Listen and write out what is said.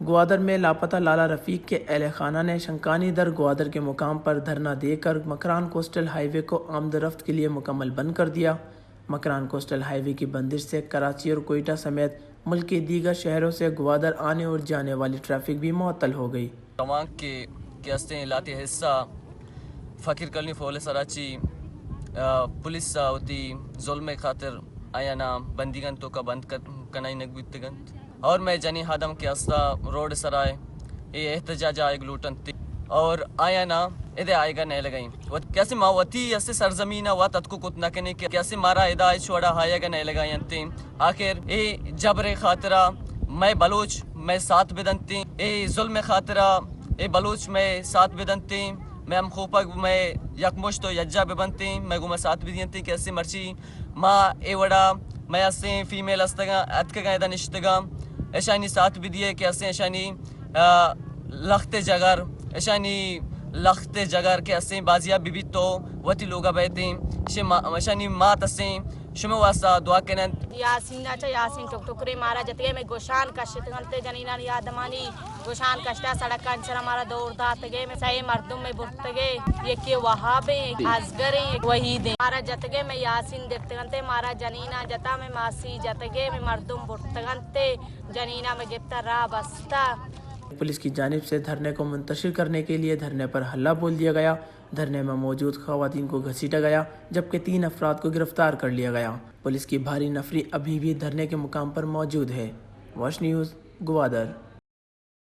گوادر میں لاپتہ لالا رفیق کے اہل خانہ نے شنکانی در گوادر کے مقام پر دھرنا دے کر مکران کوسٹل ہائی وے کو آمد و رفت کے لیے مکمل بند کر دیا۔ مکران کوسٹل ہائی وے کی بندش سے کراچی اور کوئٹہ سمیت ملک کے دیگر شہروں سے گوادر آنے اور جانے والی ٹریفک بھی معطل ہو گئی۔ تمام کے کیستے لاتے حصہ فقیر کلنی فول سراچی پولیس ہوتی ظلم خاطر آیا نا بندیگن تو کا بند کنائی نگویتگن اور میں جنی ہادم کے استا روڈ سرائے یہ احتجاج آئے گلوٹن تھی اور آیا نا ادھے آئے گا نہیں لگائیں کیسے ماوتی ایسے سرزمینہ وات اتکو کت نکنے کیسے مارا ادا چھوڑا آئے گا نہیں لگائیں تھی آخر اے جبر خاطرہ میں بلوچ میں ساتھ بدنتی اے ظلم خاطرہ اے بلوچ میں ساتھ بدنتی میں ہم خوپک میں یک مشتو یجا ببنتی میں گو میں ساتھ بدینتی کیسے مرچی ماں اے وڑا میں اسے فیمیل استگا اتکگا ادا نشتگا اشانی ساتھ بدیے کیسے اشانی لخت جگر اشانی لخت جگر کے اسیں بازیا بی تو وتی لوگا بیتے اشانی مات اسیں شمع واسطہ دعا کنن یاسین اچھا یاسین ٹک ٹکرے مارا جتگے میں گوشان کشت گنتے جنینان یادمانی گوشان کشتا سڑک انچر ہمارا دور داتگے میں صحیح مردم میں برتگے یکی وہابیں ازگریں وحیدیں مارا جتگے میں یاسین دیتے گنتے مارا جنینا جتا میں ماسی جتگے میں مردم برتگنتے جنینا میں گفتا راہ بستا۔ پولیس کی جانب سے دھرنے کو منتشر کرنے کے لیے دھرنے پر ہلہ بول دیا گیا۔ دھرنے میں موجود خواتین کو گھسیٹا گیا جبکہ 3 افراد کو گرفتار کر لیا گیا۔ پولیس کی بھاری نفری ابھی بھی دھرنے کے مقام پر موجود ہے۔ Wash news, Gwadar.